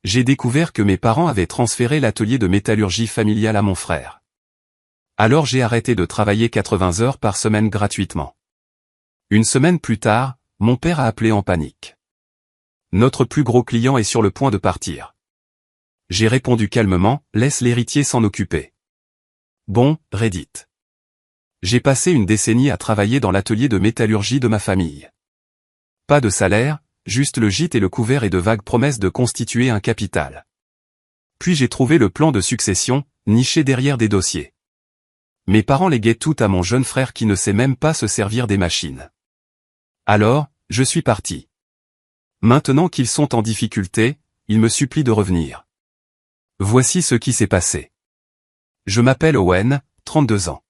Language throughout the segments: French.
J'ai découvert que mes parents avaient transféré l'atelier de métallurgie familiale à mon frère. Alors j'ai arrêté de travailler 80 heures par semaine gratuitement. Une semaine plus tard, mon père a appelé en panique. Notre plus gros client est sur le point de partir. J'ai répondu calmement, laisse l'héritier s'en occuper. Bon, Reddit. J'ai passé une décennie à travailler dans l'atelier de métallurgie de ma famille. Pas de salaire, juste le gîte et le couvert et de vagues promesses de constituer un capital. Puis j'ai trouvé le plan de succession, niché derrière des dossiers. Mes parents léguaient tout à mon jeune frère qui ne sait même pas se servir des machines. Alors, je suis parti. Maintenant qu'ils sont en difficulté, ils me supplient de revenir. Voici ce qui s'est passé. Je m'appelle Owen, 32 ans.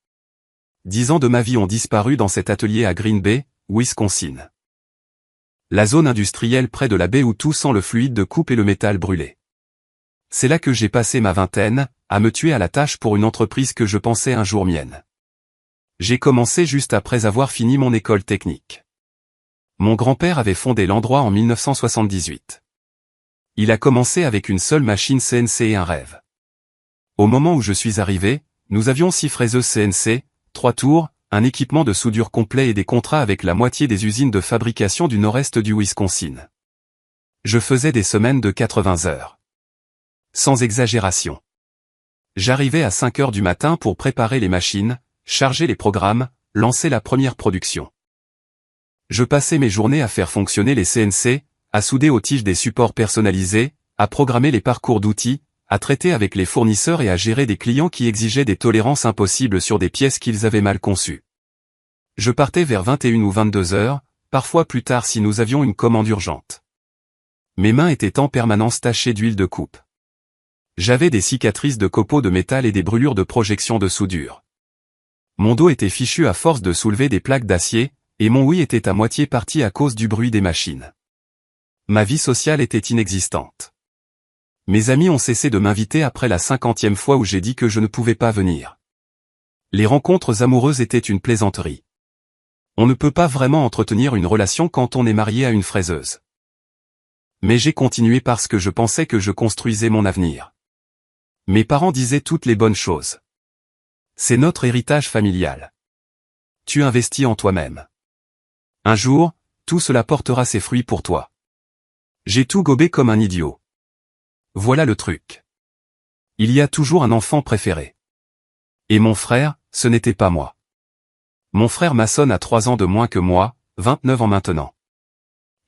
10 ans de ma vie ont disparu dans cet atelier à Green Bay, Wisconsin. La zone industrielle près de la baie où tout sent le fluide de coupe et le métal brûlé. C'est là que j'ai passé ma vingtaine, à me tuer à la tâche pour une entreprise que je pensais un jour mienne. J'ai commencé juste après avoir fini mon école technique. Mon grand-père avait fondé l'endroit en 1978. Il a commencé avec une seule machine CNC et un rêve. Au moment où je suis arrivé, nous avions 6 fraiseuses CNC, 3 tours, un équipement de soudure complet et des contrats avec la moitié des usines de fabrication du nord-est du Wisconsin. Je faisais des semaines de 80 heures. Sans exagération. J'arrivais à 5 heures du matin pour préparer les machines, charger les programmes, lancer la première production. Je passais mes journées à faire fonctionner les CNC, à souder aux tiges des supports personnalisés, à programmer les parcours d'outils, à traiter avec les fournisseurs et à gérer des clients qui exigeaient des tolérances impossibles sur des pièces qu'ils avaient mal conçues. Je partais vers 21 ou 22 heures, parfois plus tard si nous avions une commande urgente. Mes mains étaient en permanence tachées d'huile de coupe. J'avais des cicatrices de copeaux de métal et des brûlures de projection de soudure. Mon dos était fichu à force de soulever des plaques d'acier, et mon ouïe était à moitié parti à cause du bruit des machines. Ma vie sociale était inexistante. Mes amis ont cessé de m'inviter après la 50e fois où j'ai dit que je ne pouvais pas venir. Les rencontres amoureuses étaient une plaisanterie. On ne peut pas vraiment entretenir une relation quand on est marié à une fraiseuse. Mais j'ai continué parce que je pensais que je construisais mon avenir. Mes parents disaient toutes les bonnes choses. C'est notre héritage familial. Tu investis en toi-même. Un jour, tout cela portera ses fruits pour toi. J'ai tout gobé comme un idiot. Voilà le truc. Il y a toujours un enfant préféré. Et mon frère, ce n'était pas moi. Mon frère maçonne a 3 ans de moins que moi, 29 ans maintenant.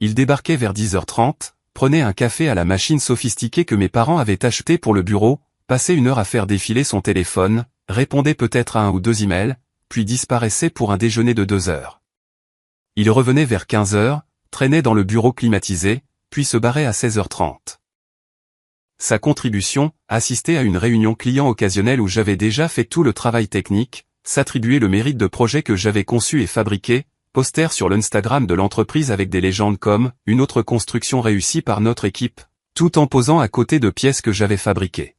Il débarquait vers 10h30, prenait un café à la machine sophistiquée que mes parents avaient achetée pour le bureau, passait 1 heure à faire défiler son téléphone, répondait peut-être à 1 ou 2 emails, puis disparaissait pour un déjeuner de 2 heures. Il revenait vers 15 heures, traînait dans le bureau climatisé, puis se barrait à 16h30. Sa contribution, assister à une réunion client occasionnelle où j'avais déjà fait tout le travail technique, s'attribuer le mérite de projets que j'avais conçus et fabriqués, poster sur l'Instagram de l'entreprise avec des légendes comme « une autre construction réussie par notre équipe », tout en posant à côté de pièces que j'avais fabriquées.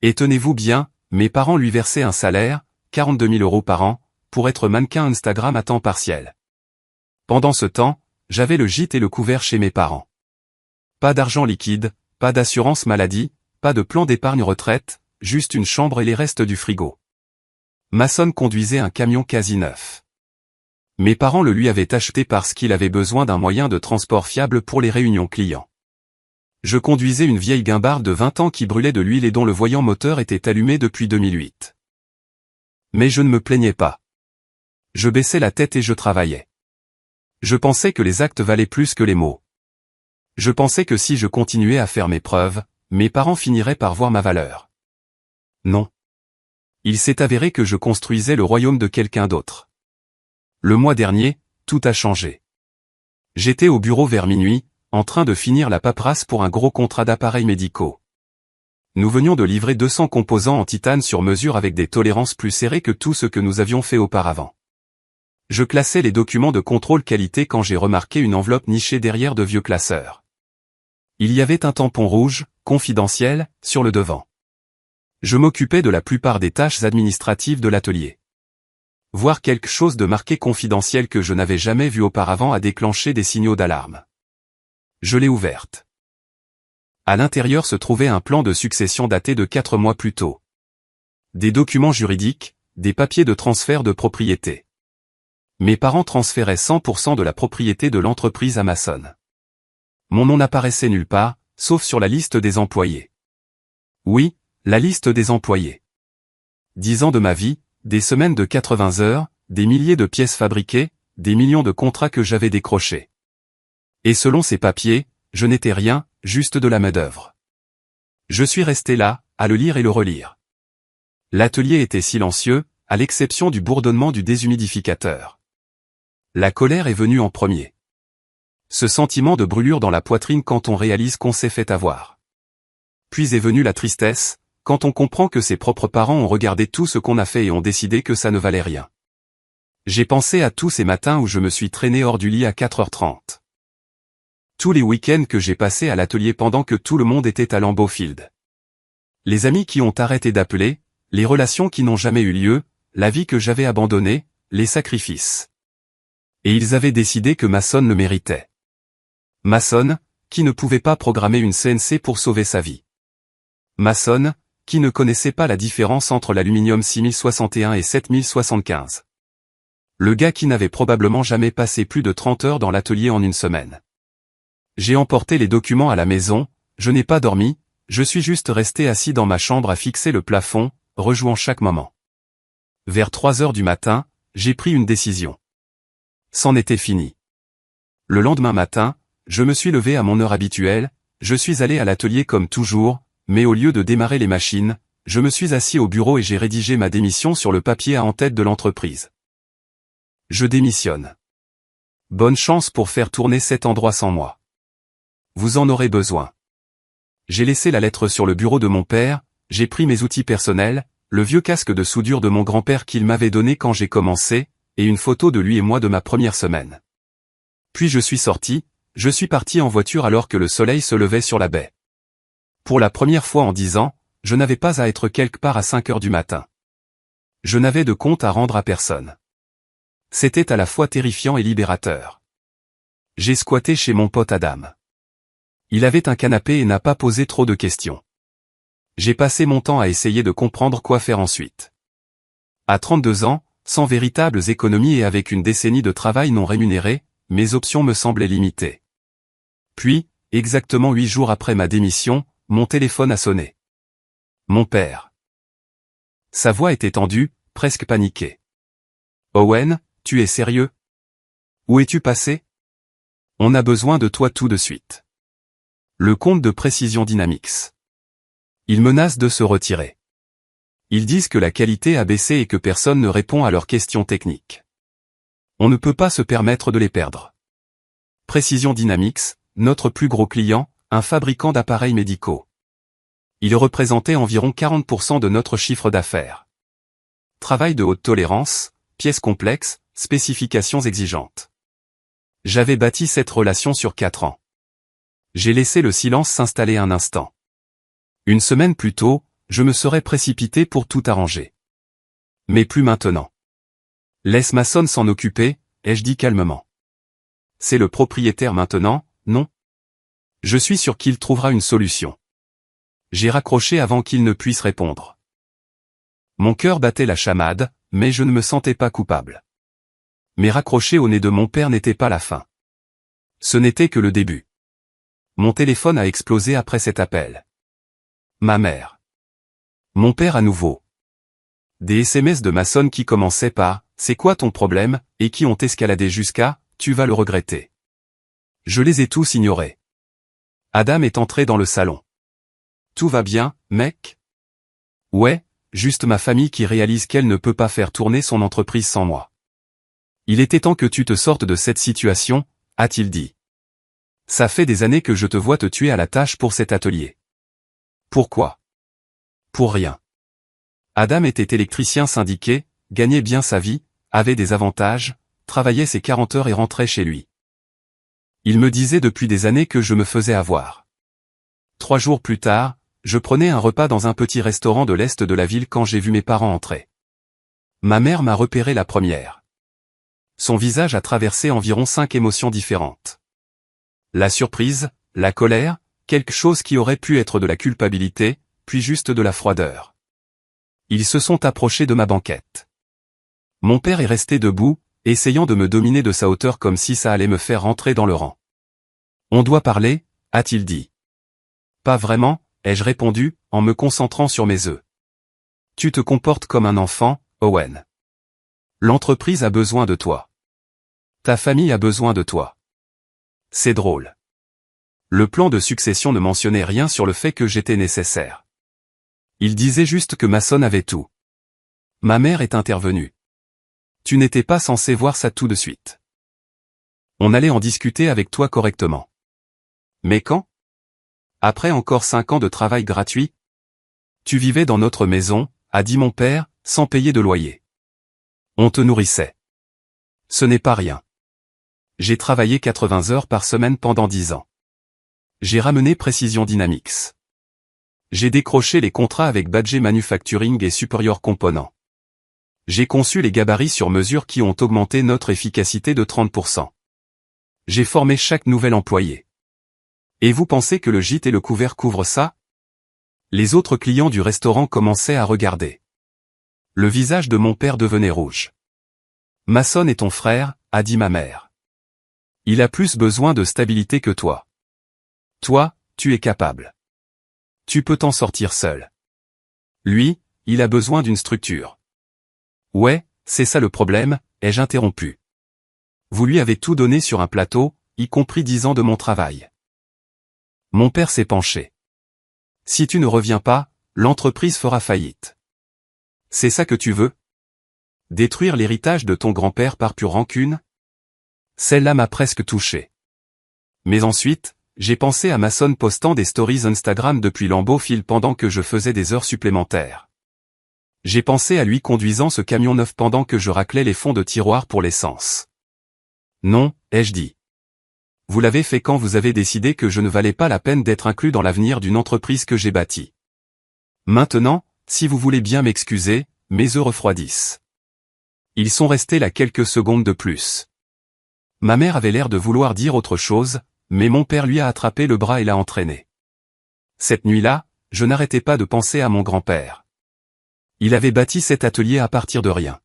Et tenez-vous bien, mes parents lui versaient un salaire, 42 000 € par an, pour être mannequin Instagram à temps partiel. Pendant ce temps, j'avais le gîte et le couvert chez mes parents. Pas d'argent liquide, pas d'assurance maladie, pas de plan d'épargne retraite, juste une chambre et les restes du frigo. Mason conduisait un camion quasi neuf. Mes parents le lui avaient acheté parce qu'il avait besoin d'un moyen de transport fiable pour les réunions clients. Je conduisais une vieille guimbarde de 20 ans qui brûlait de l'huile et dont le voyant moteur était allumé depuis 2008. Mais je ne me plaignais pas. Je baissais la tête et je travaillais. Je pensais que les actes valaient plus que les mots. Je pensais que si je continuais à faire mes preuves, mes parents finiraient par voir ma valeur. Non. Il s'est avéré que je construisais le royaume de quelqu'un d'autre. Le mois dernier, tout a changé. J'étais au bureau vers minuit, en train de finir la paperasse pour un gros contrat d'appareils médicaux. Nous venions de livrer 200 composants en titane sur mesure avec des tolérances plus serrées que tout ce que nous avions fait auparavant. Je classais les documents de contrôle qualité quand j'ai remarqué une enveloppe nichée derrière de vieux classeurs. Il y avait un tampon rouge, confidentiel, sur le devant. Je m'occupais de la plupart des tâches administratives de l'atelier. Voir quelque chose de marqué confidentiel que je n'avais jamais vu auparavant a déclenché des signaux d'alarme. Je l'ai ouverte. À l'intérieur se trouvait un plan de succession daté de 4 mois plus tôt. Des documents juridiques, des papiers de transfert de propriété. Mes parents transféraient 100% de la propriété de l'entreprise à Mason. Mon nom n'apparaissait nulle part, sauf sur la liste des employés. Oui, la liste des employés. 10 ans de ma vie, des semaines de 80 heures, des milliers de pièces fabriquées, des millions de contrats que j'avais décrochés. Et selon ces papiers, je n'étais rien, juste de la main-d'œuvre. Je suis resté là, à le lire et le relire. L'atelier était silencieux, à l'exception du bourdonnement du déshumidificateur. La colère est venue en premier. Ce sentiment de brûlure dans la poitrine quand on réalise qu'on s'est fait avoir. Puis est venue la tristesse, quand on comprend que ses propres parents ont regardé tout ce qu'on a fait et ont décidé que ça ne valait rien. J'ai pensé à tous ces matins où je me suis traîné hors du lit à 4h30. Tous les week-ends que j'ai passés à l'atelier pendant que tout le monde était à Lambeau Field. Les amis qui ont arrêté d'appeler, les relations qui n'ont jamais eu lieu, la vie que j'avais abandonnée, les sacrifices. Et ils avaient décidé que Mason le méritait. Mason, qui ne pouvait pas programmer une CNC pour sauver sa vie. Mason, qui ne connaissait pas la différence entre l'aluminium 6061 et 7075. Le gars qui n'avait probablement jamais passé plus de 30 heures dans l'atelier en une semaine. J'ai emporté les documents à la maison, je n'ai pas dormi, je suis juste resté assis dans ma chambre à fixer le plafond, rejouant chaque moment. Vers 3 heures du matin, j'ai pris une décision. C'en était fini. Le lendemain matin, je me suis levé à mon heure habituelle, je suis allé à l'atelier comme toujours, mais au lieu de démarrer les machines, je me suis assis au bureau et j'ai rédigé ma démission sur le papier à en-tête de l'entreprise. Je démissionne. Bonne chance pour faire tourner cet endroit sans moi. Vous en aurez besoin. J'ai laissé la lettre sur le bureau de mon père, j'ai pris mes outils personnels, le vieux casque de soudure de mon grand-père qu'il m'avait donné quand j'ai commencé, et une photo de lui et moi de ma première semaine. Puis je suis sorti, je suis parti en voiture alors que le soleil se levait sur la baie. Pour la première fois en 10 ans, je n'avais pas à être quelque part à 5 heures du matin. Je n'avais de compte à rendre à personne. C'était à la fois terrifiant et libérateur. J'ai squatté chez mon pote Adam. Il avait un canapé et n'a pas posé trop de questions. J'ai passé mon temps à essayer de comprendre quoi faire ensuite. À 32 ans, sans véritables économies et avec une décennie de travail non rémunéré, mes options me semblaient limitées. Puis, exactement 8 jours après ma démission, mon téléphone a sonné. Mon père. Sa voix était tendue, presque paniquée. Owen, tu es sérieux? Où es-tu passé? On a besoin de toi tout de suite. Le compte de Précision Dynamics. Ils menacent de se retirer. Ils disent que la qualité a baissé et que personne ne répond à leurs questions techniques. On ne peut pas se permettre de les perdre. Précision Dynamics, notre plus gros client, un fabricant d'appareils médicaux. Il représentait environ 40% de notre chiffre d'affaires. Travail de haute tolérance, pièces complexes, spécifications exigeantes. J'avais bâti cette relation sur 4 ans. J'ai laissé le silence s'installer un instant. Une semaine plus tôt, je me serais précipité pour tout arranger. Mais plus maintenant. Laisse Mason s'en occuper, ai-je dit calmement. C'est le propriétaire maintenant, non? Je suis sûr qu'il trouvera une solution. J'ai raccroché avant qu'il ne puisse répondre. Mon cœur battait la chamade, mais je ne me sentais pas coupable. Mais raccrocher au nez de mon père n'était pas la fin. Ce n'était que le début. Mon téléphone a explosé après cet appel. Ma mère. Mon père à nouveau. Des SMS de Mason qui commençaient par « C'est quoi ton problème ?» et qui ont escaladé jusqu'à « Tu vas le regretter ». Je les ai tous ignorés. Adam est entré dans le salon. Tout va bien, mec? Ouais, juste ma famille qui réalise qu'elle ne peut pas faire tourner son entreprise sans moi. Il était temps que tu te sortes de cette situation, a-t-il dit. Ça fait des années que je te vois te tuer à la tâche pour cet atelier. Pourquoi? Pour rien. Adam était électricien syndiqué, gagnait bien sa vie, avait des avantages, travaillait ses 40 heures et rentrait chez lui. Il me disait depuis des années que je me faisais avoir. 3 jours plus tard, je prenais un repas dans un petit restaurant de l'est de la ville quand j'ai vu mes parents entrer. Ma mère m'a repéré la première. Son visage a traversé environ 5 émotions différentes. La surprise, la colère, quelque chose qui aurait pu être de la culpabilité, puis juste de la froideur. Ils se sont approchés de ma banquette. Mon père est resté debout, essayant de me dominer de sa hauteur comme si ça allait me faire rentrer dans le rang. « On doit parler ?» a-t-il dit. « Pas vraiment », ai-je répondu, en me concentrant sur mes œufs. « Tu te comportes comme un enfant, Owen. L'entreprise a besoin de toi. Ta famille a besoin de toi. C'est drôle. » Le plan de succession ne mentionnait rien sur le fait que j'étais nécessaire. Il disait juste que Mason avait tout. Ma mère est intervenue. « Tu n'étais pas censé voir ça tout de suite. On allait en discuter avec toi correctement. » Mais quand? Après encore 5 ans de travail gratuit? Tu vivais dans notre maison, a dit mon père, sans payer de loyer. On te nourrissait. Ce n'est pas rien. J'ai travaillé 80 heures par semaine pendant 10 ans. J'ai ramené Precision Dynamics. J'ai décroché les contrats avec Badger Manufacturing et Superior Components. J'ai conçu les gabarits sur mesure qui ont augmenté notre efficacité de 30%. J'ai formé chaque nouvel employé. Et vous pensez que le gîte et le couvert couvrent ça? Les autres clients du restaurant commençaient à regarder. Le visage de mon père devenait rouge. Mason est ton frère, a dit ma mère. Il a plus besoin de stabilité que toi. Toi, tu es capable. Tu peux t'en sortir seul. Lui, il a besoin d'une structure. Ouais, c'est ça le problème, ai-je interrompu. Vous lui avez tout donné sur un plateau, y compris 10 ans de mon travail. Mon père s'est penché. Si tu ne reviens pas, l'entreprise fera faillite. C'est ça que tu veux? Détruire l'héritage de ton grand-père par pure rancune? Celle-là m'a presque touché. Mais ensuite, j'ai pensé à Mason postant des stories Instagram depuis Lambeau-Fil pendant que je faisais des heures supplémentaires. J'ai pensé à lui conduisant ce camion neuf pendant que je raclais les fonds de tiroir pour l'essence. Non, ai-je dit. Vous l'avez fait quand vous avez décidé que je ne valais pas la peine d'être inclus dans l'avenir d'une entreprise que j'ai bâtie. Maintenant, si vous voulez bien m'excuser, mes œufs refroidissent. Ils sont restés là quelques secondes de plus. Ma mère avait l'air de vouloir dire autre chose, mais mon père lui a attrapé le bras et l'a entraîné. Cette nuit-là, je n'arrêtais pas de penser à mon grand-père. Il avait bâti cet atelier à partir de rien.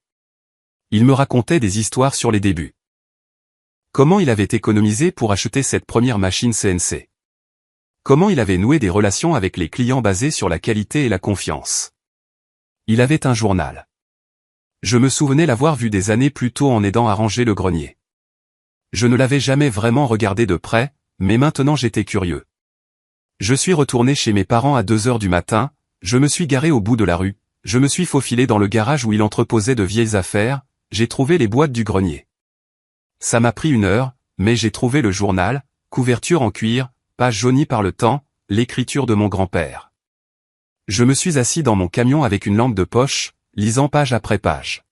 Il me racontait des histoires sur les débuts. Comment il avait économisé pour acheter cette première machine CNC. Comment il avait noué des relations avec les clients basées sur la qualité et la confiance. Il avait un journal. Je me souvenais l'avoir vu des années plus tôt en aidant à ranger le grenier. Je ne l'avais jamais vraiment regardé de près, mais maintenant j'étais curieux. Je suis retourné chez mes parents à 2 heures du matin, je me suis garé au bout de la rue, je me suis faufilé dans le garage où il entreposait de vieilles affaires, j'ai trouvé les boîtes du grenier. Ça m'a pris 1 heure, mais j'ai trouvé le journal, couverture en cuir, page jaunie par le temps, l'écriture de mon grand-père. Je me suis assis dans mon camion avec une lampe de poche, lisant page après page.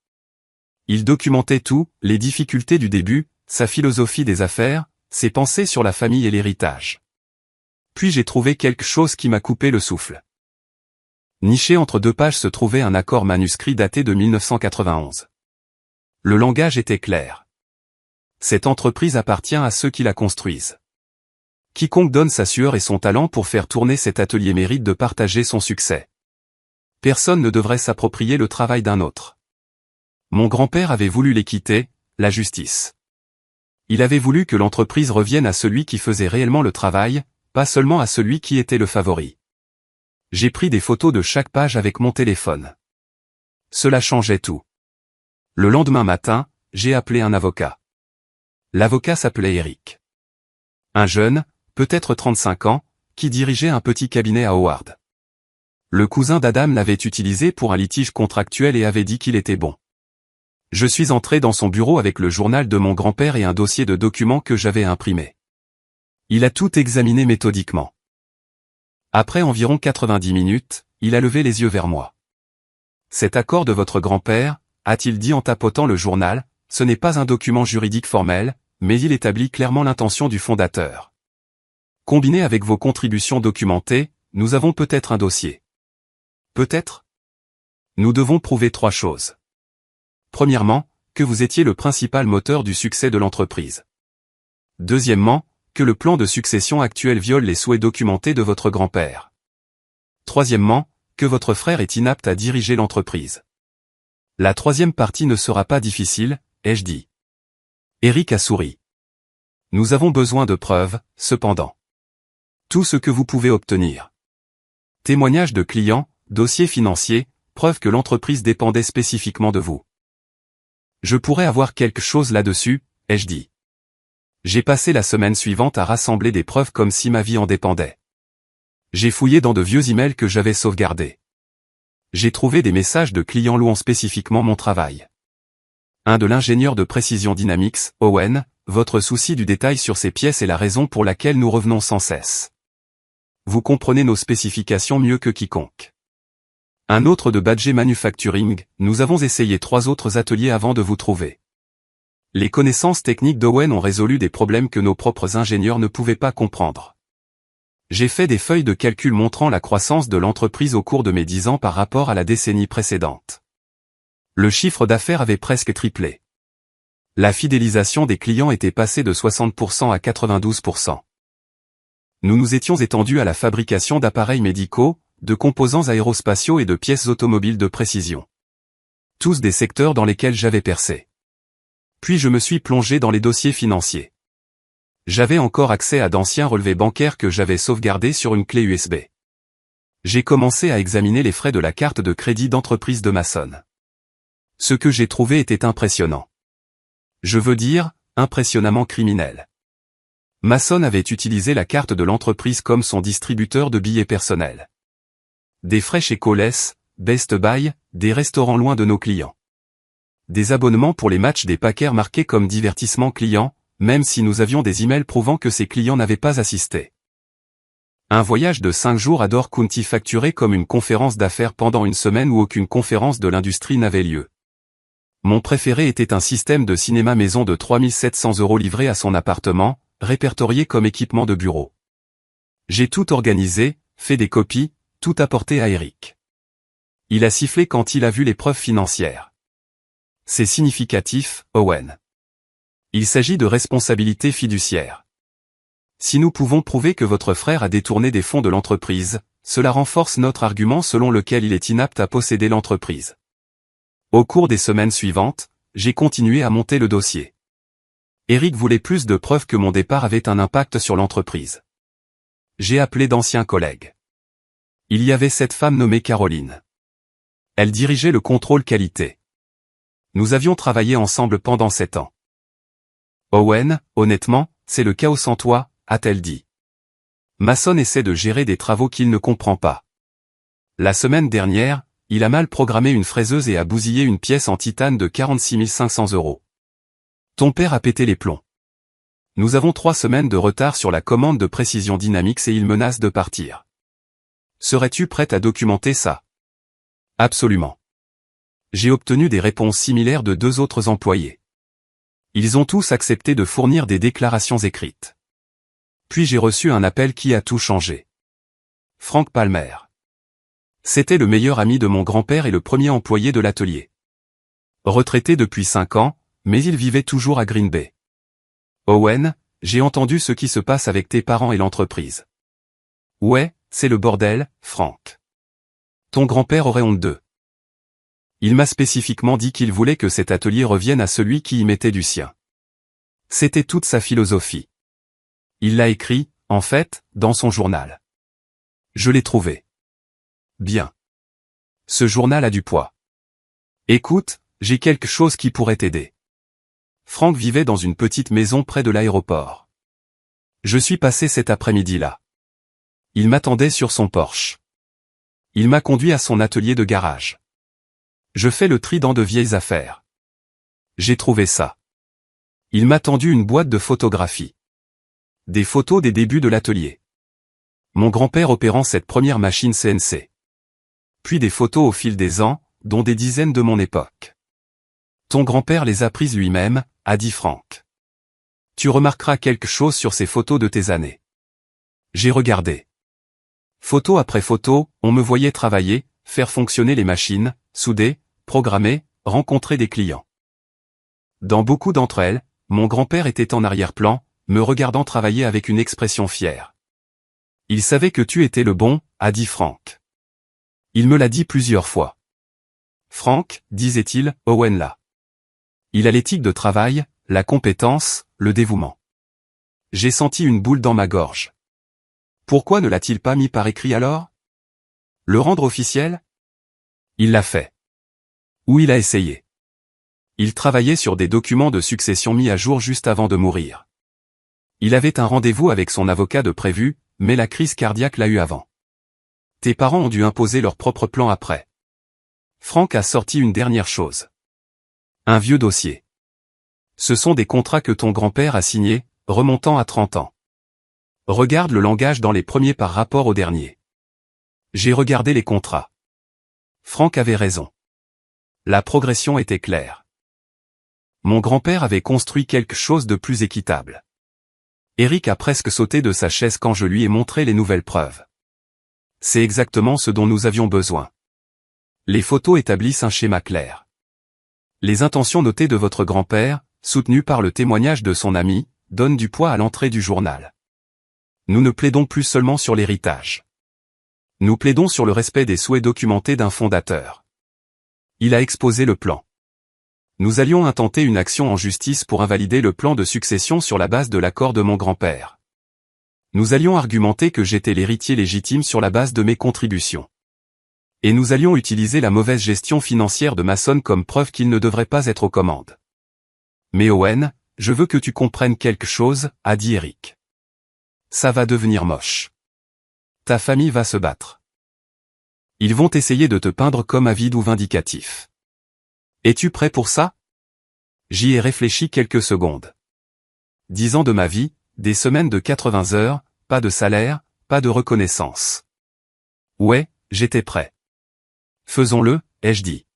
Il documentait tout, les difficultés du début, sa philosophie des affaires, ses pensées sur la famille et l'héritage. Puis j'ai trouvé quelque chose qui m'a coupé le souffle. Niché entre 2 pages se trouvait un accord manuscrit daté de 1991. Le langage était clair. Cette entreprise appartient à ceux qui la construisent. Quiconque donne sa sueur et son talent pour faire tourner cet atelier mérite de partager son succès. Personne ne devrait s'approprier le travail d'un autre. Mon grand-père avait voulu l'équité, la justice. Il avait voulu que l'entreprise revienne à celui qui faisait réellement le travail, pas seulement à celui qui était le favori. J'ai pris des photos de chaque page avec mon téléphone. Cela changeait tout. Le lendemain matin, j'ai appelé un avocat. L'avocat s'appelait Eric. Un jeune, peut-être 35 ans, qui dirigeait un petit cabinet à Howard. Le cousin d'Adam l'avait utilisé pour un litige contractuel et avait dit qu'il était bon. Je suis entré dans son bureau avec le journal de mon grand-père et un dossier de documents que j'avais imprimé. Il a tout examiné méthodiquement. Après environ 90 minutes, il a levé les yeux vers moi. Cet accord de votre grand-père, a-t-il dit en tapotant le journal, ce n'est pas un document juridique formel, mais il établit clairement l'intention du fondateur. Combiné avec vos contributions documentées, nous avons peut-être un dossier. Peut-être? Nous devons prouver 3 choses. Premièrement, que vous étiez le principal moteur du succès de l'entreprise. Deuxièmement, que le plan de succession actuel viole les souhaits documentés de votre grand-père. Troisièmement, que votre frère est inapte à diriger l'entreprise. La troisième partie ne sera pas difficile, ai-je dit. Eric a souri. Nous avons besoin de preuves, cependant. Tout ce que vous pouvez obtenir. Témoignages de clients, dossiers financiers, preuve que l'entreprise dépendait spécifiquement de vous. Je pourrais avoir quelque chose là-dessus, ai-je dit. J'ai passé la semaine suivante à rassembler des preuves comme si ma vie en dépendait. J'ai fouillé dans de vieux emails que j'avais sauvegardés. J'ai trouvé des messages de clients louant spécifiquement mon travail. Un de l'ingénieur de précision Dynamics, Owen, votre souci du détail sur ces pièces est la raison pour laquelle nous revenons sans cesse. Vous comprenez nos spécifications mieux que quiconque. Un autre de Badger Manufacturing, nous avons essayé 3 autres ateliers avant de vous trouver. Les connaissances techniques d'Owen ont résolu des problèmes que nos propres ingénieurs ne pouvaient pas comprendre. J'ai fait des feuilles de calcul montrant la croissance de l'entreprise au cours de mes 10 ans par rapport à la décennie précédente. Le chiffre d'affaires avait presque triplé. La fidélisation des clients était passée de 60% à 92%. Nous nous étions étendus à la fabrication d'appareils médicaux, de composants aérospatiaux et de pièces automobiles de précision. Tous des secteurs dans lesquels j'avais percé. Puis je me suis plongé dans les dossiers financiers. J'avais encore accès à d'anciens relevés bancaires que j'avais sauvegardés sur une clé USB. J'ai commencé à examiner les frais de la carte de crédit d'entreprise de Mason. Ce que j'ai trouvé était impressionnant. Je veux dire, impressionnamment criminel. Mason avait utilisé la carte de l'entreprise comme son distributeur de billets personnels. Des frais chez Coles, Best Buy, des restaurants loin de nos clients. Des abonnements pour les matchs des Packers marqués comme divertissement client, même si nous avions des emails prouvant que ces clients n'avaient pas assisté. Un voyage de 5 jours à Door County facturé comme une conférence d'affaires pendant une semaine où aucune conférence de l'industrie n'avait lieu. Mon préféré était un système de cinéma maison de 3 700 € livré à son appartement, répertorié comme équipement de bureau. J'ai tout organisé, fait des copies, tout apporté à Eric. Il a sifflé quand il a vu les preuves financières. C'est significatif, Owen. Il s'agit de responsabilité fiduciaire. Si nous pouvons prouver que votre frère a détourné des fonds de l'entreprise, cela renforce notre argument selon lequel il est inapte à posséder l'entreprise. Au cours des semaines suivantes, j'ai continué à monter le dossier. Eric voulait plus de preuves que mon départ avait un impact sur l'entreprise. J'ai appelé d'anciens collègues. Il y avait cette femme nommée Caroline. Elle dirigeait le contrôle qualité. Nous avions travaillé ensemble pendant 7 ans. Owen, honnêtement, c'est le chaos sans toi, a-t-elle dit. Mason essaie de gérer des travaux qu'il ne comprend pas. La semaine dernière, il a mal programmé une fraiseuse et a bousillé une pièce en titane de 46 500 €. Ton père a pété les plombs. Nous avons 3 semaines de retard sur la commande de précision Dynamics et il menace de partir. Serais-tu prête à documenter ça? Absolument. J'ai obtenu des réponses similaires de 2 autres employés. Ils ont tous accepté de fournir des déclarations écrites. Puis j'ai reçu un appel qui a tout changé. Frank Palmer. C'était le meilleur ami de mon grand-père et le premier employé de l'atelier. Retraité depuis 5 ans, mais il vivait toujours à Green Bay. Owen, j'ai entendu ce qui se passe avec tes parents et l'entreprise. Ouais, c'est le bordel, Frank. Ton grand-père aurait honte d'eux. Il m'a spécifiquement dit qu'il voulait que cet atelier revienne à celui qui y mettait du sien. C'était toute sa philosophie. Il l'a écrit, en fait, dans son journal. Je l'ai trouvé. Bien. Ce journal a du poids. Écoute, j'ai quelque chose qui pourrait t'aider. Frank vivait dans une petite maison près de l'aéroport. Je suis passé cet après-midi-là. Il m'attendait sur son Porsche. Il m'a conduit à son atelier de garage. Je fais le tri dans de vieilles affaires. J'ai trouvé ça. Il m'a tendu une boîte de photographie. Des photos des débuts de l'atelier. Mon grand-père opérant cette première machine CNC. Puis des photos au fil des ans, dont des dizaines de mon époque. Ton grand-père les a prises lui-même, a dit Frank. Tu remarqueras quelque chose sur ces photos de tes années. J'ai regardé. Photo après photo, on me voyait travailler, faire fonctionner les machines, souder, programmer, rencontrer des clients. Dans beaucoup d'entre elles, mon grand-père était en arrière-plan, me regardant travailler avec une expression fière. Il savait que tu étais le bon, a dit Frank. Il me l'a dit plusieurs fois. Frank, disait-il, Owen là. Il a l'éthique de travail, la compétence, le dévouement. J'ai senti une boule dans ma gorge. Pourquoi ne l'a-t-il pas mis par écrit alors? Le rendre officiel? Il l'a fait. Ou il a essayé. Il travaillait sur des documents de succession mis à jour juste avant de mourir. Il avait un rendez-vous avec son avocat de prévu, mais la crise cardiaque l'a eu avant. Tes parents ont dû imposer leur propre plan après. Frank a sorti une dernière chose. Un vieux dossier. Ce sont des contrats que ton grand-père a signés, remontant à 30 ans. Regarde le langage dans les premiers par rapport au dernier. J'ai regardé les contrats. Frank avait raison. La progression était claire. Mon grand-père avait construit quelque chose de plus équitable. Eric a presque sauté de sa chaise quand je lui ai montré les nouvelles preuves. C'est exactement ce dont nous avions besoin. Les photos établissent un schéma clair. Les intentions notées de votre grand-père, soutenues par le témoignage de son ami, donnent du poids à l'entrée du journal. Nous ne plaidons plus seulement sur l'héritage. Nous plaidons sur le respect des souhaits documentés d'un fondateur. Il a exposé le plan. Nous allions intenter une action en justice pour invalider le plan de succession sur la base de l'accord de mon grand-père. Nous allions argumenter que j'étais l'héritier légitime sur la base de mes contributions. Et nous allions utiliser la mauvaise gestion financière de Mason comme preuve qu'il ne devrait pas être aux commandes. Mais Owen, je veux que tu comprennes quelque chose, a dit Eric. Ça va devenir moche. Ta famille va se battre. Ils vont essayer de te peindre comme avide ou vindicatif. Es-tu prêt pour ça? J'y ai réfléchi quelques secondes. 10 ans de ma vie, des semaines de 80 heures, pas de salaire, pas de reconnaissance. Ouais, j'étais prêt. Faisons-le, ai-je dit.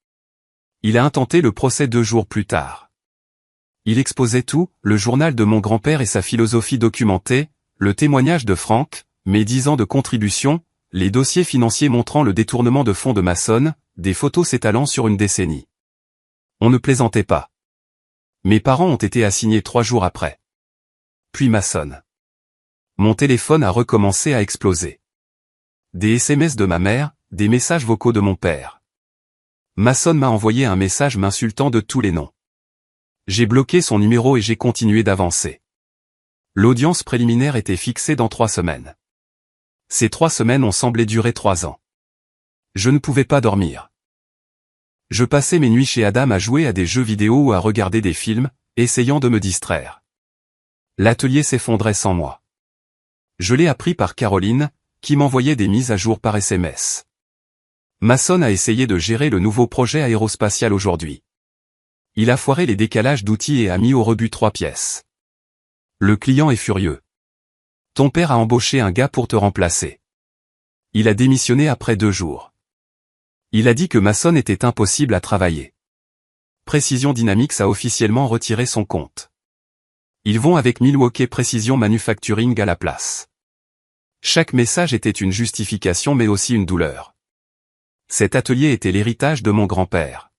Il a intenté le procès 2 jours plus tard. Il exposait tout, le journal de mon grand-père et sa philosophie documentée, le témoignage de Frank, mes 10 ans de contribution, les dossiers financiers montrant le détournement de fonds de Mason, des photos s'étalant sur une décennie. On ne plaisantait pas. Mes parents ont été assignés 3 jours après. Puis Mason. Mon téléphone a recommencé à exploser. Des SMS de ma mère, des messages vocaux de mon père. Mason m'a envoyé un message m'insultant de tous les noms. J'ai bloqué son numéro et j'ai continué d'avancer. L'audience préliminaire était fixée dans 3 semaines. Ces 3 semaines ont semblé durer 3 ans. Je ne pouvais pas dormir. Je passais mes nuits chez Adam à jouer à des jeux vidéo ou à regarder des films, essayant de me distraire. L'atelier s'effondrait sans moi. Je l'ai appris par Caroline, qui m'envoyait des mises à jour par SMS. Mason a essayé de gérer le nouveau projet aérospatial aujourd'hui. Il a foiré les décalages d'outils et a mis au rebut 3 pièces. Le client est furieux. Ton père a embauché un gars pour te remplacer. Il a démissionné après 2 jours. Il a dit que Mason était impossible à travailler. Precision Dynamics a officiellement retiré son compte. Ils vont avec Milwaukee Precision Manufacturing à la place. Chaque message était une justification mais aussi une douleur. Cet atelier était l'héritage de mon grand-père.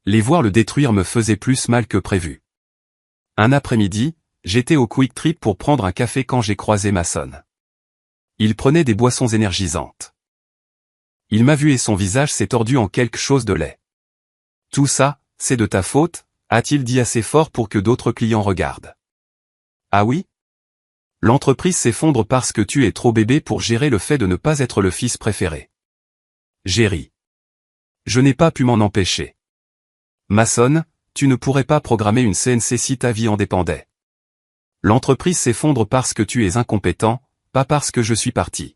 Les voir le détruire me faisait plus mal que prévu. Un après-midi, j'étais au Quick Trip pour prendre un café quand j'ai croisé Mason. Il prenait des boissons énergisantes. Il m'a vu et son visage s'est tordu en quelque chose de laid. Tout ça, c'est de ta faute, a-t-il dit assez fort pour que d'autres clients regardent. Ah oui? L'entreprise s'effondre parce que tu es trop bébé pour gérer le fait de ne pas être le fils préféré. J'ai ri. Je n'ai pas pu m'en empêcher. Mason, tu ne pourrais pas programmer une CNC si ta vie en dépendait. L'entreprise s'effondre parce que tu es incompétent, pas parce que je suis parti.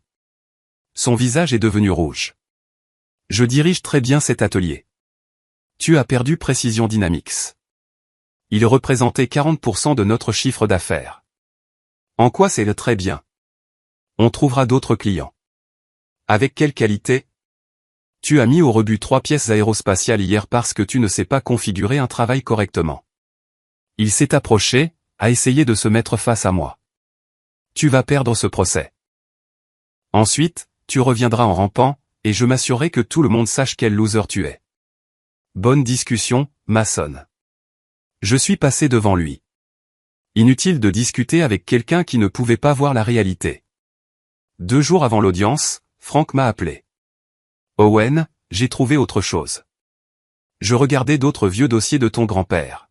Son visage est devenu rouge. Je dirige très bien cet atelier. Tu as perdu Precision Dynamics. Il représentait 40% de notre chiffre d'affaires. En quoi c'est très bien? On trouvera d'autres clients. Avec quelle qualité? Tu as mis au rebut 3 pièces aérospatiales hier parce que tu ne sais pas configurer un travail correctement. Il s'est approché, a essayé de se mettre face à moi. Tu vas perdre ce procès. Ensuite, tu reviendras en rampant, et je m'assurerai que tout le monde sache quel loser tu es. Bonne discussion, Mason. Je suis passé devant lui. Inutile de discuter avec quelqu'un qui ne pouvait pas voir la réalité. 2 jours avant l'audience, Frank m'a appelé. Owen, j'ai trouvé autre chose. Je regardais d'autres vieux dossiers de ton grand-père.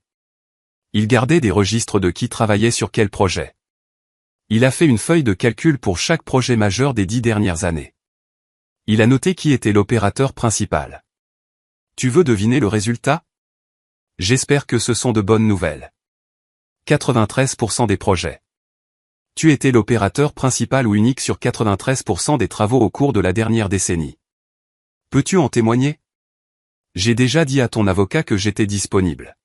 Il gardait des registres de qui travaillait sur quel projet. Il a fait une feuille de calcul pour chaque projet majeur des 10 dernières années. Il a noté qui était l'opérateur principal. Tu veux deviner le résultat? J'espère que ce sont de bonnes nouvelles. 93% des projets. Tu étais l'opérateur principal ou unique sur 93% des travaux au cours de la dernière décennie. Peux-tu en témoigner? J'ai déjà dit à ton avocat que j'étais disponible.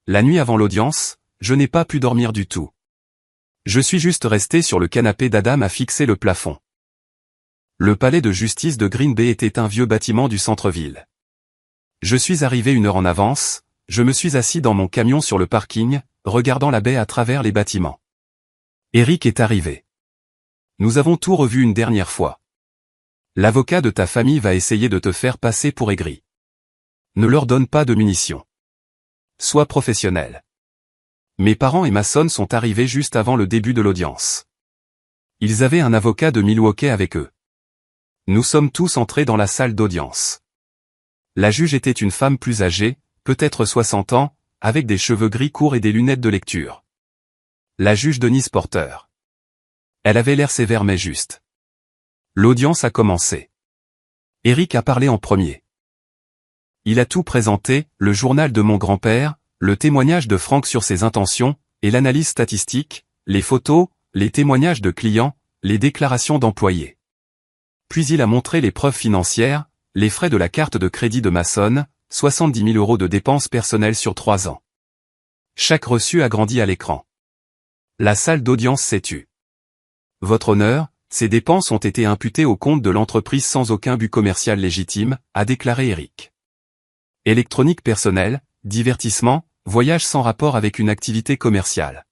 La nuit avant l'audience, je n'ai pas pu dormir du tout. Je suis juste resté sur le canapé d'Adam à fixer le plafond. Le palais de justice de Green Bay était un vieux bâtiment du centre-ville. Je suis arrivé 1 heure en avance, je me suis assis dans mon camion sur le parking, regardant la baie à travers les bâtiments. Eric est arrivé. Nous avons tout revu une dernière fois. L'avocat de ta famille va essayer de te faire passer pour aigri. Ne leur donne pas de munitions. Sois professionnel. Mes parents et ma sonne sont arrivés juste avant le début de l'audience. Ils avaient un avocat de Milwaukee avec eux. Nous sommes tous entrés dans la salle d'audience. La juge était une femme plus âgée, peut-être 60 ans, avec des cheveux gris courts et des lunettes de lecture. La juge Denise Porter. Elle avait l'air sévère mais juste. L'audience a commencé. Eric a parlé en premier. Il a tout présenté, le journal de mon grand-père, le témoignage de Frank sur ses intentions, et l'analyse statistique, les photos, les témoignages de clients, les déclarations d'employés. Puis il a montré les preuves financières, les frais de la carte de crédit de Mason, 70 000 € de dépenses personnelles sur 3 ans. Chaque reçu a grandi à l'écran. La salle d'audience s'est tue. Votre honneur, ces dépenses ont été imputées au compte de l'entreprise sans aucun but commercial légitime, a déclaré Eric. Électronique personnelle, divertissement, voyage sans rapport avec une activité commerciale.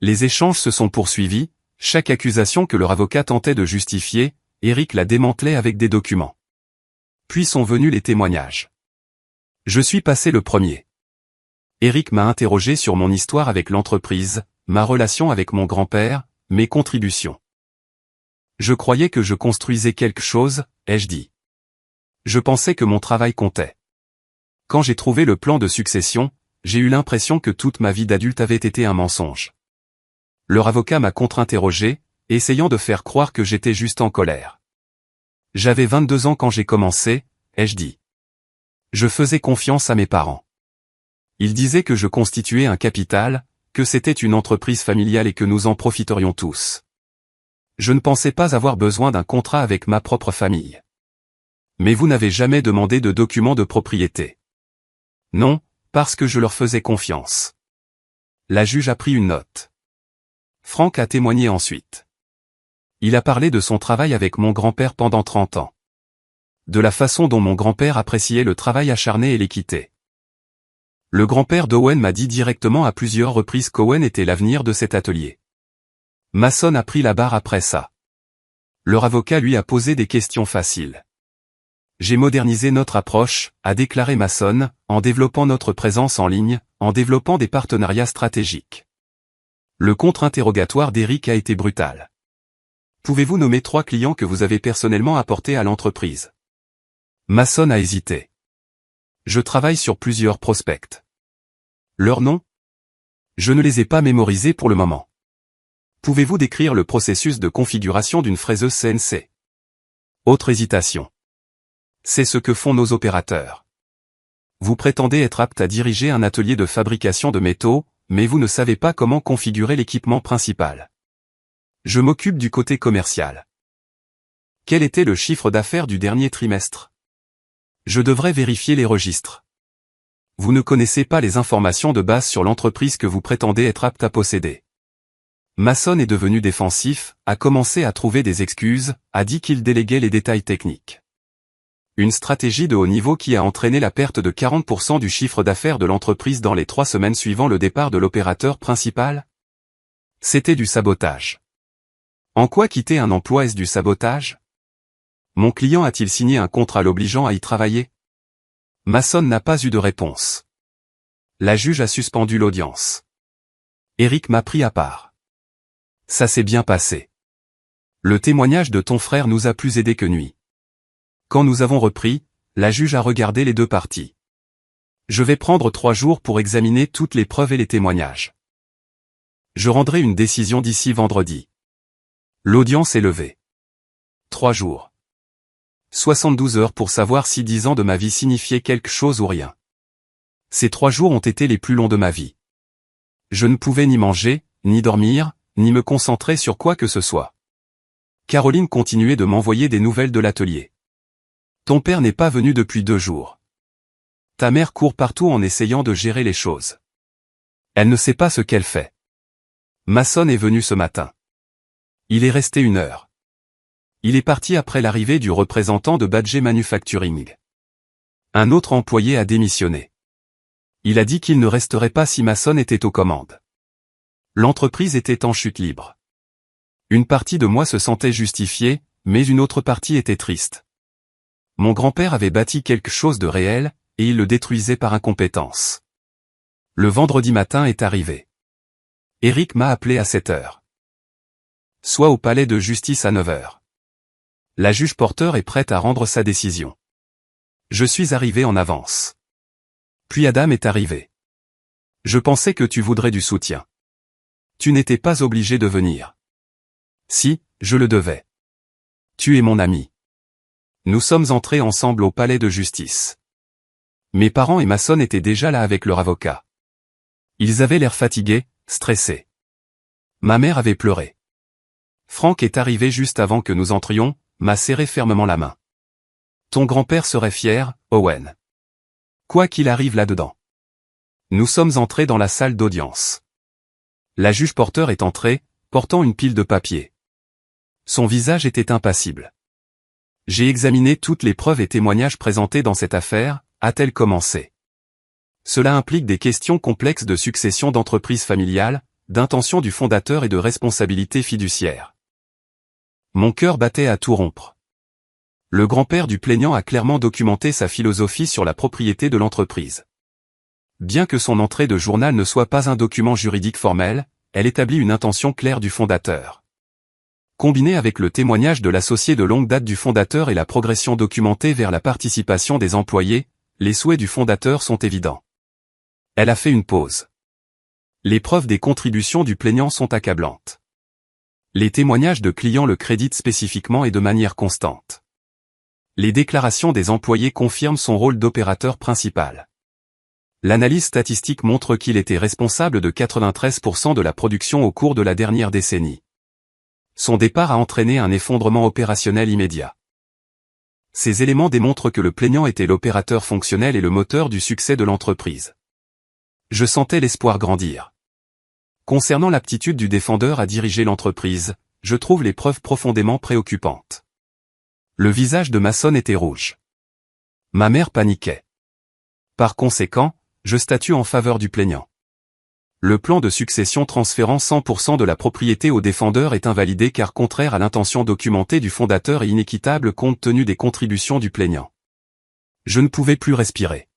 Les échanges se sont poursuivis, chaque accusation que leur avocat tentait de justifier, Eric la démantelait avec des documents. Puis sont venus les témoignages. Je suis passé le premier. Eric m'a interrogé sur mon histoire avec l'entreprise, ma relation avec mon grand-père, mes contributions. Je croyais que je construisais quelque chose, ai-je dit. Je pensais que mon travail comptait. Quand j'ai trouvé le plan de succession, j'ai eu l'impression que toute ma vie d'adulte avait été un mensonge. Leur avocat m'a contre-interrogé, essayant de faire croire que j'étais juste en colère. J'avais 22 ans quand j'ai commencé, ai-je dit. Je faisais confiance à mes parents. Ils disaient que je constituais un capital, que c'était une entreprise familiale et que nous en profiterions tous. Je ne pensais pas avoir besoin d'un contrat avec ma propre famille. Mais vous n'avez jamais demandé de documents de propriété. Non, parce que je leur faisais confiance. La juge a pris une note. Frank a témoigné ensuite. Il a parlé de son travail avec mon grand-père pendant 30 ans. De la façon dont mon grand-père appréciait le travail acharné et l'équité. Le grand-père d'Owen m'a dit directement à plusieurs reprises qu'Owen était l'avenir de cet atelier. Mason a pris la barre après ça. Leur avocat lui a posé des questions faciles. J'ai modernisé notre approche, a déclaré Mason, en développant notre présence en ligne, en développant des partenariats stratégiques. Le contre-interrogatoire d'Eric a été brutal. Pouvez-vous nommer 3 clients que vous avez personnellement apportés à l'entreprise? Mason a hésité. Je travaille sur plusieurs prospects. Leurs noms? Je ne les ai pas mémorisés pour le moment. Pouvez-vous décrire le processus de configuration d'une fraiseuse CNC? Autre hésitation. C'est ce que font nos opérateurs. Vous prétendez être apte à diriger un atelier de fabrication de métaux, mais vous ne savez pas comment configurer l'équipement principal. Je m'occupe du côté commercial. Quel était le chiffre d'affaires du dernier trimestre? Je devrais vérifier les registres. Vous ne connaissez pas les informations de base sur l'entreprise que vous prétendez être apte à posséder. Mason est devenu défensif, a commencé à trouver des excuses, a dit qu'il déléguait les détails techniques. Une stratégie de haut niveau qui a entraîné la perte de 40% du chiffre d'affaires de l'entreprise dans les 3 semaines suivant le départ de l'opérateur principal? C'était du sabotage. En quoi quitter un emploi est-ce du sabotage? Mon client a-t-il signé un contrat l'obligeant à y travailler? Mason n'a pas eu de réponse. La juge a suspendu l'audience. Eric m'a pris à part. Ça s'est bien passé. Le témoignage de ton frère nous a plus aidés que nuit. Quand nous avons repris, la juge a regardé les deux parties. Je vais prendre 3 jours pour examiner toutes les preuves et les témoignages. Je rendrai une décision d'ici vendredi. L'audience est levée. 3 jours. 72 heures pour savoir si 10 ans de ma vie signifiaient quelque chose ou rien. Ces 3 jours ont été les plus longs de ma vie. Je ne pouvais ni manger, ni dormir, ni me concentrer sur quoi que ce soit. Caroline continuait de m'envoyer des nouvelles de l'atelier. Ton père n'est pas venu depuis 2 jours. Ta mère court partout en essayant de gérer les choses. Elle ne sait pas ce qu'elle fait. Masson est venu ce matin. Il est resté 1 heure. Il est parti après l'arrivée du représentant de Badger Manufacturing. Un autre employé a démissionné. Il a dit qu'il ne resterait pas si Masson était aux commandes. L'entreprise était en chute libre. Une partie de moi se sentait justifiée, mais une autre partie était triste. Mon grand-père avait bâti quelque chose de réel, et il le détruisait par incompétence. Le vendredi matin est arrivé. Eric m'a appelé à 7 heures. Sois au palais de justice à 9 heures. La juge Porter est prête à rendre sa décision. Je suis arrivé en avance. Puis Adam est arrivé. Je pensais que tu voudrais du soutien. Tu n'étais pas obligé de venir. Si, je le devais. Tu es mon ami. Nous sommes entrés ensemble au palais de justice. Mes parents et Masson étaient déjà là avec leur avocat. Ils avaient l'air fatigués, stressés. Ma mère avait pleuré. Frank est arrivé juste avant que nous entrions, m'a serré fermement la main. Ton grand-père serait fier, Owen. Quoi qu'il arrive là-dedans. Nous sommes entrés dans la salle d'audience. La juge Porter est entrée, portant une pile de papier. Son visage était impassible. J'ai examiné toutes les preuves et témoignages présentés dans cette affaire, a-t-elle commencé. Cela implique des questions complexes de succession d'entreprise familiale, d'intention du fondateur et de responsabilité fiduciaire. Mon cœur battait à tout rompre. Le grand-père du plaignant a clairement documenté sa philosophie sur la propriété de l'entreprise. Bien que son entrée de journal ne soit pas un document juridique formel, elle établit une intention claire du fondateur. Combinée avec le témoignage de l'associé de longue date du fondateur et la progression documentée vers la participation des employés, les souhaits du fondateur sont évidents. Elle a fait une pause. Les preuves des contributions du plaignant sont accablantes. Les témoignages de clients le créditent spécifiquement et de manière constante. Les déclarations des employés confirment son rôle d'opérateur principal. L'analyse statistique montre qu'il était responsable de 93% de la production au cours de la dernière décennie. Son départ a entraîné un effondrement opérationnel immédiat. Ces éléments démontrent que le plaignant était l'opérateur fonctionnel et le moteur du succès de l'entreprise. Je sentais l'espoir grandir. Concernant l'aptitude du défendeur à diriger l'entreprise, je trouve les preuves profondément préoccupantes. Le visage de Masson était rouge. Ma mère paniquait. Par conséquent, je statue en faveur du plaignant. Le plan de succession transférant 100% de la propriété au défendeur est invalidé car contraire à l'intention documentée du fondateur et inéquitable compte tenu des contributions du plaignant. Je ne pouvais plus respirer.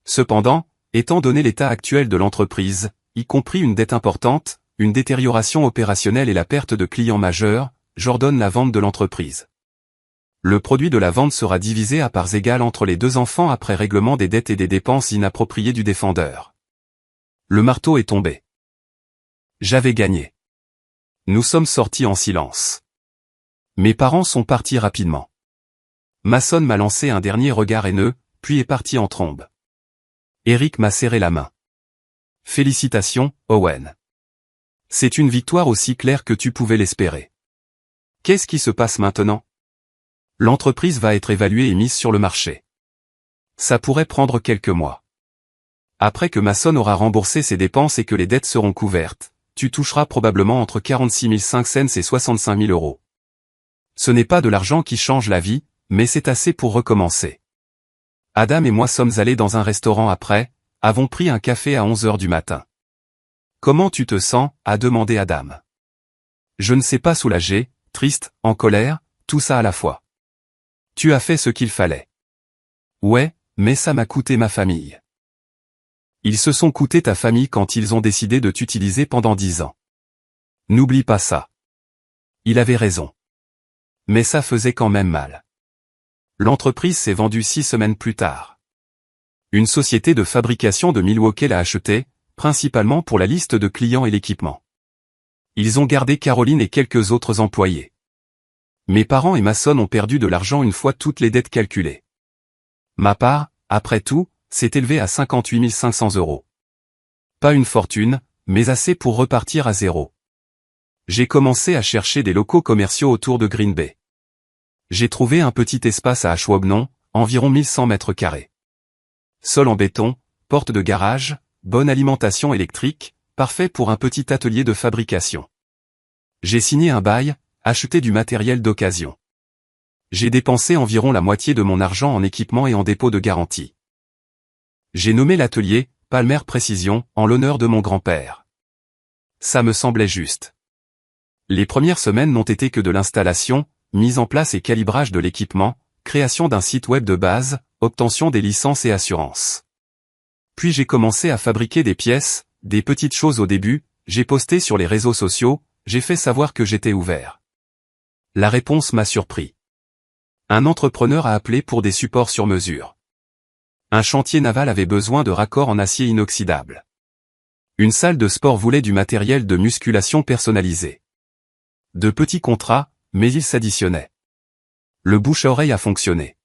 Cependant, étant donné l'état actuel de l'entreprise, y compris une dette importante, une détérioration opérationnelle et la perte de clients majeurs, j'ordonne la vente de l'entreprise. Le produit de la vente sera divisé à parts égales entre les 2 enfants après règlement des dettes et des dépenses inappropriées du défendeur. Le marteau est tombé. J'avais gagné. Nous sommes sortis en silence. Mes parents sont partis rapidement. Masson m'a lancé un dernier regard haineux, puis est parti en trombe. Eric m'a serré la main. Félicitations, Owen. C'est une victoire aussi claire que tu pouvais l'espérer. Qu'est-ce qui se passe maintenant? L'entreprise va être évaluée et mise sur le marché. Ça pourrait prendre quelques mois. Après que Masson aura remboursé ses dépenses et que les dettes seront couvertes, tu toucheras probablement entre 46 500 et 65 000 euros. Ce n'est pas de l'argent qui change la vie, mais c'est assez pour recommencer. Adam et moi sommes allés dans un restaurant après, avons pris un café à 11 heures du matin. Comment tu te sens? A demandé Adam. Je ne sais pas, soulagé, triste, en colère, tout ça à la fois. Tu as fait ce qu'il fallait. Ouais, mais ça m'a coûté ma famille. Ils se sont coûtés ta famille quand ils ont décidé de t'utiliser pendant 10 ans. N'oublie pas ça. Il avait raison. Mais ça faisait quand même mal. L'entreprise s'est vendue 6 semaines plus tard. Une société de fabrication de Milwaukee l'a achetée, principalement pour la liste de clients et l'équipement. Ils ont gardé Caroline et quelques autres employés. Mes parents et Mason ont perdu de l'argent une fois toutes les dettes calculées. Ma part, après tout, s'est élevée à 58 500 €. Pas une fortune, mais assez pour repartir à zéro. J'ai commencé à chercher des locaux commerciaux autour de Green Bay. J'ai trouvé un petit espace à Ashwaubenon, environ 1100 mètres carrés. Sol en béton, porte de garage, bonne alimentation électrique, parfait pour un petit atelier de fabrication. J'ai signé un bail, acheté du matériel d'occasion. J'ai dépensé environ la moitié de mon argent en équipement et en dépôt de garantie. J'ai nommé l'atelier Palmer Précision en l'honneur de mon grand-père. Ça me semblait juste. Les premières semaines n'ont été que de l'installation, mise en place et calibrage de l'équipement, création d'un site web de base, obtention des licences et assurances. Puis j'ai commencé à fabriquer des pièces, des petites choses au début, j'ai posté sur les réseaux sociaux, j'ai fait savoir que j'étais ouvert. La réponse m'a surpris. Un entrepreneur a appelé pour des supports sur mesure. Un chantier naval avait besoin de raccords en acier inoxydable. Une salle de sport voulait du matériel de musculation personnalisé. De petits contrats, mais ils s'additionnaient. Le bouche-à-oreille a fonctionné.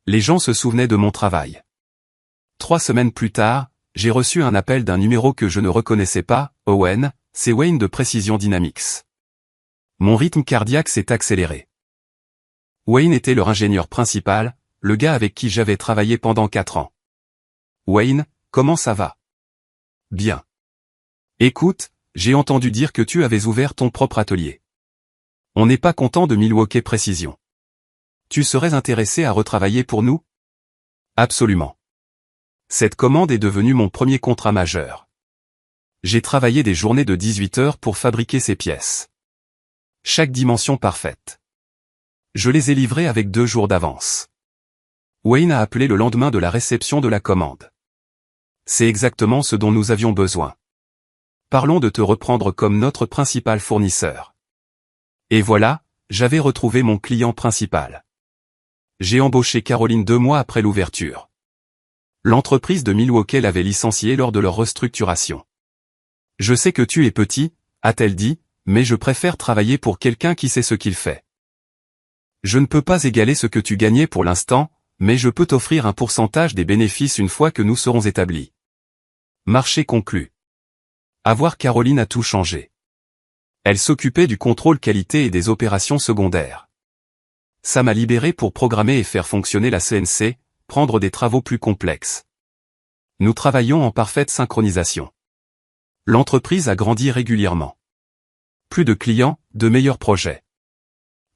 Les gens se souvenaient de mon travail. 3 semaines plus tard, j'ai reçu un appel d'un numéro que je ne reconnaissais pas. Owen, c'est Wayne de Precision Dynamics. Mon rythme cardiaque s'est accéléré. Wayne était leur ingénieur principal, le gars avec qui j'avais travaillé pendant 4 ans. Wayne, comment ça va? Bien. Écoute, j'ai entendu dire que tu avais ouvert ton propre atelier. On n'est pas content de Milwaukee Précision. Tu serais intéressé à retravailler pour nous? Absolument. Cette commande est devenue mon premier contrat majeur. J'ai travaillé des journées de 18 heures pour fabriquer ces pièces. Chaque dimension parfaite. Je les ai livrées avec 2 jours d'avance. Wayne a appelé le lendemain de la réception de la commande. C'est exactement ce dont nous avions besoin. Parlons de te reprendre comme notre principal fournisseur. Et voilà, j'avais retrouvé mon client principal. J'ai embauché Caroline 2 mois après l'ouverture. L'entreprise de Milwaukee l'avait licenciée lors de leur restructuration. Je sais que tu es petit, a-t-elle dit, mais je préfère travailler pour quelqu'un qui sait ce qu'il fait. Je ne peux pas égaler ce que tu gagnais pour l'instant, mais je peux t'offrir un pourcentage des bénéfices une fois que nous serons établis. Marché conclu. Avoir Caroline a tout changé. Elle s'occupait du contrôle qualité et des opérations secondaires. Ça m'a libéré pour programmer et faire fonctionner la CNC, prendre des travaux plus complexes. Nous travaillons en parfaite synchronisation. L'entreprise a grandi régulièrement. Plus de clients, de meilleurs projets.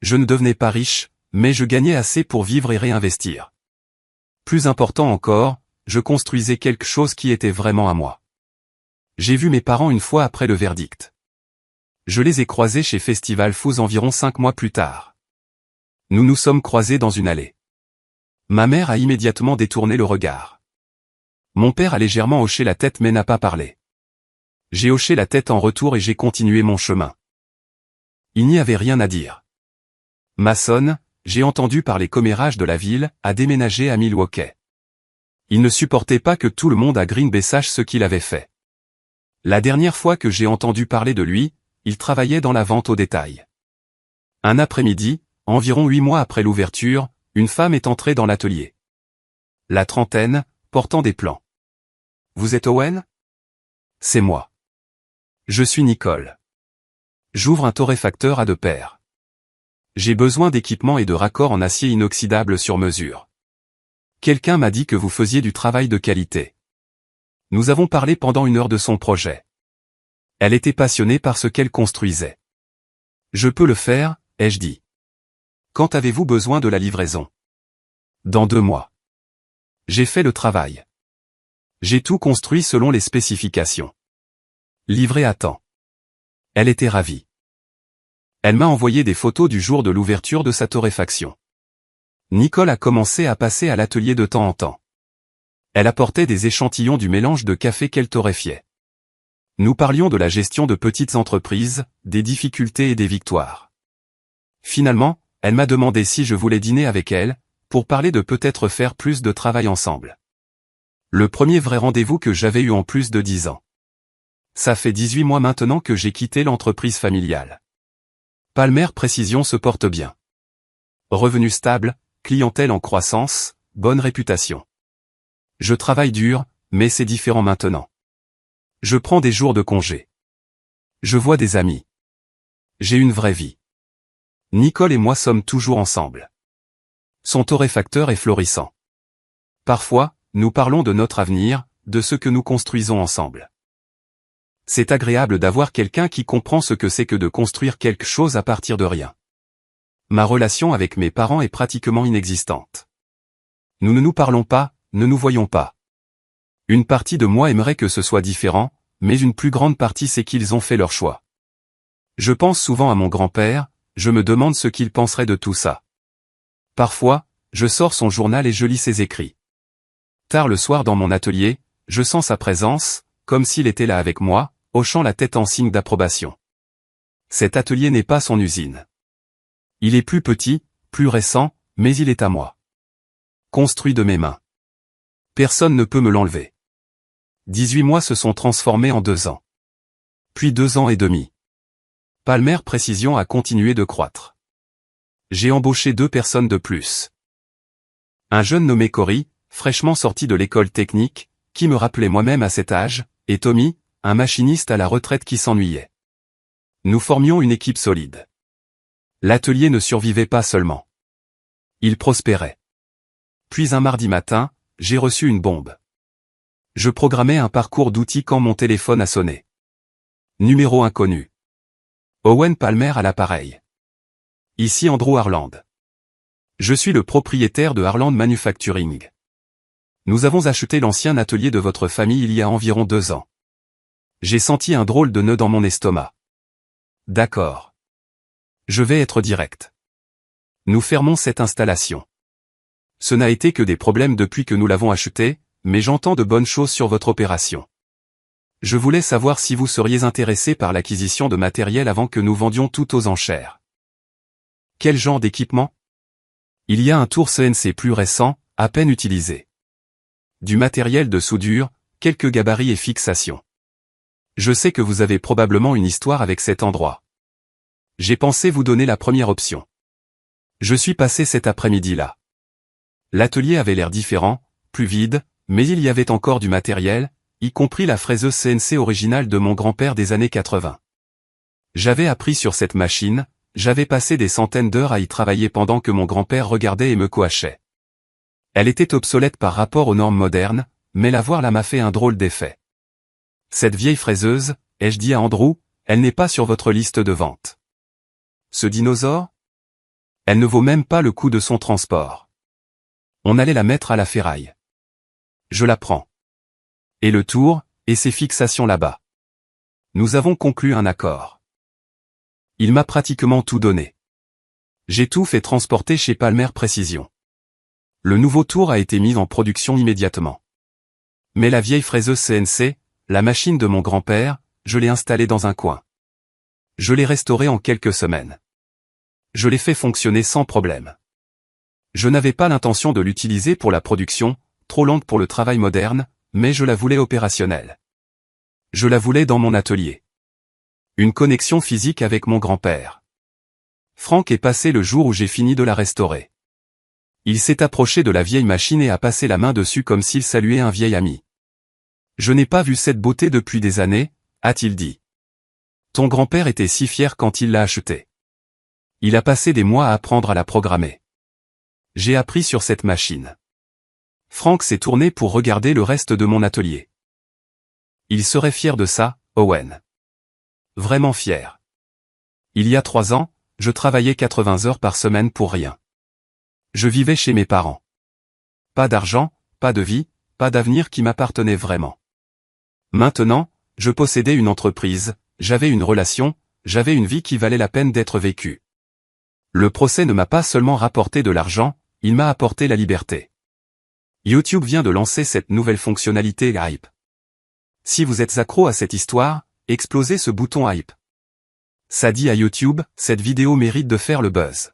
Je ne devenais pas riche, mais je gagnais assez pour vivre et réinvestir. Plus important encore, je construisais quelque chose qui était vraiment à moi. J'ai vu mes parents une fois après le verdict. Je les ai croisés chez Festival Foods environ 5 mois plus tard. Nous nous sommes croisés dans une allée. Ma mère a immédiatement détourné le regard. Mon père a légèrement hoché la tête mais n'a pas parlé. J'ai hoché la tête en retour et j'ai continué mon chemin. Il n'y avait rien à dire. Mason, j'ai entendu par les commérages de la ville, a déménagé à Milwaukee. Il ne supportait pas que tout le monde à Green Bay sache ce qu'il avait fait. La dernière fois que j'ai entendu parler de lui, il travaillait dans la vente au détail. Un après-midi, environ 8 mois après l'ouverture, une femme est entrée dans l'atelier. La trentaine, portant des plans. Vous êtes Owen? C'est moi. Je suis Nicole. J'ouvre un torréfacteur à 2 paires. J'ai besoin d'équipements et de raccords en acier inoxydable sur mesure. Quelqu'un m'a dit que vous faisiez du travail de qualité. Nous avons parlé pendant 1 heure de son projet. Elle était passionnée par ce qu'elle construisait. Je peux le faire, ai-je dit. Quand avez-vous besoin de la livraison? Dans 2 mois. J'ai fait le travail. J'ai tout construit selon les spécifications. Livré à temps. Elle était ravie. Elle m'a envoyé des photos du jour de l'ouverture de sa torréfaction. Nicole a commencé à passer à l'atelier de temps en temps. Elle apportait des échantillons du mélange de café qu'elle torréfiait. Nous parlions de la gestion de petites entreprises, des difficultés et des victoires. Finalement, elle m'a demandé si je voulais dîner avec elle, pour parler de peut-être faire plus de travail ensemble. Le premier vrai rendez-vous que j'avais eu en plus de 10 ans. Ça fait 18 mois maintenant que j'ai quitté l'entreprise familiale. Palmer Précision se porte bien. Revenus stables, clientèle en croissance, bonne réputation. Je travaille dur, mais c'est différent maintenant. Je prends des jours de congé. Je vois des amis. J'ai une vraie vie. Nicole et moi sommes toujours ensemble. Son torréfacteur est florissant. Parfois, nous parlons de notre avenir, de ce que nous construisons ensemble. C'est agréable d'avoir quelqu'un qui comprend ce que c'est que de construire quelque chose à partir de rien. Ma relation avec mes parents est pratiquement inexistante. Nous ne nous parlons pas, ne nous voyons pas. Une partie de moi aimerait que ce soit différent, mais une plus grande partie sait qu'ils ont fait leur choix. Je pense souvent à mon grand-père, je me demande ce qu'il penserait de tout ça. Parfois, je sors son journal et je lis ses écrits. Tard le soir dans mon atelier, je sens sa présence, comme s'il était là avec moi, hochant la tête en signe d'approbation. Cet atelier n'est pas son usine. Il est plus petit, plus récent, mais il est à moi. Construit de mes mains. Personne ne peut me l'enlever. 18 mois se sont transformés en 2 ans. Puis 2 ans et demi. Palmer Précision a continué de croître. J'ai embauché 2 personnes de plus. Un jeune nommé Cory, fraîchement sorti de l'école technique, qui me rappelait moi-même à cet âge, et Tommy, un machiniste à la retraite qui s'ennuyait. Nous formions une équipe solide. L'atelier ne survivait pas seulement. Il prospérait. Puis un mardi matin, j'ai reçu une bombe. Je programmais un parcours d'outils quand mon téléphone a sonné. Numéro inconnu. Owen Palmer à l'appareil. Ici Andrew Harland. Je suis le propriétaire de Harland Manufacturing. Nous avons acheté l'ancien atelier de votre famille il y a environ 2 ans. J'ai senti un drôle de nœud dans mon estomac. D'accord. Je vais être direct. Nous fermons cette installation. Ce n'a été que des problèmes depuis que nous l'avons acheté, mais j'entends de bonnes choses sur votre opération. Je voulais savoir si vous seriez intéressé par l'acquisition de matériel avant que nous vendions tout aux enchères. Quel genre d'équipement? Il y a un tour CNC plus récent, à peine utilisé. Du matériel de soudure, quelques gabarits et fixations. Je sais que vous avez probablement une histoire avec cet endroit. J'ai pensé vous donner la première option. Je suis passé cet après-midi-là. L'atelier avait l'air différent, plus vide, mais il y avait encore du matériel, y compris la fraiseuse CNC originale de mon grand-père des années 80. J'avais appris sur cette machine, j'avais passé des centaines d'heures à y travailler pendant que mon grand-père regardait et me coachait. Elle était obsolète par rapport aux normes modernes, mais la voir là m'a fait un drôle d'effet. Cette vieille fraiseuse, ai-je dit à Andrew, elle n'est pas sur votre liste de vente. Ce dinosaure? Elle ne vaut même pas le coût de son transport. On allait la mettre à la ferraille. Je la prends. Et le tour, et ses fixations là-bas. Nous avons conclu un accord. Il m'a pratiquement tout donné. J'ai tout fait transporter chez Palmer Précision. Le nouveau tour a été mis en production immédiatement. Mais la vieille fraiseuse CNC, la machine de mon grand-père, je l'ai installée dans un coin. Je l'ai restaurée en quelques semaines. Je l'ai fait fonctionner sans problème. Je n'avais pas l'intention de l'utiliser pour la production, trop lente pour le travail moderne, mais je la voulais opérationnelle. Je la voulais dans mon atelier. Une connexion physique avec mon grand-père. Frank est passé le jour où j'ai fini de la restaurer. Il s'est approché de la vieille machine et a passé la main dessus comme s'il saluait un vieil ami. Je n'ai pas vu cette beauté depuis des années, a-t-il dit. Ton grand-père était si fier quand il l'a achetée. Il a passé des mois à apprendre à la programmer. J'ai appris sur cette machine. Frank s'est tourné pour regarder le reste de mon atelier. Il serait fier de ça, Owen. Vraiment fier. Il y a 3 ans, je travaillais 80 heures par semaine pour rien. Je vivais chez mes parents. Pas d'argent, pas de vie, pas d'avenir qui m'appartenait vraiment. Maintenant, je possédais une entreprise, j'avais une relation, j'avais une vie qui valait la peine d'être vécue. Le procès ne m'a pas seulement rapporté de l'argent, il m'a apporté la liberté. YouTube vient de lancer cette nouvelle fonctionnalité Hype. Si vous êtes accro à cette histoire, explosez ce bouton Hype. Ça dit à YouTube, cette vidéo mérite de faire le buzz.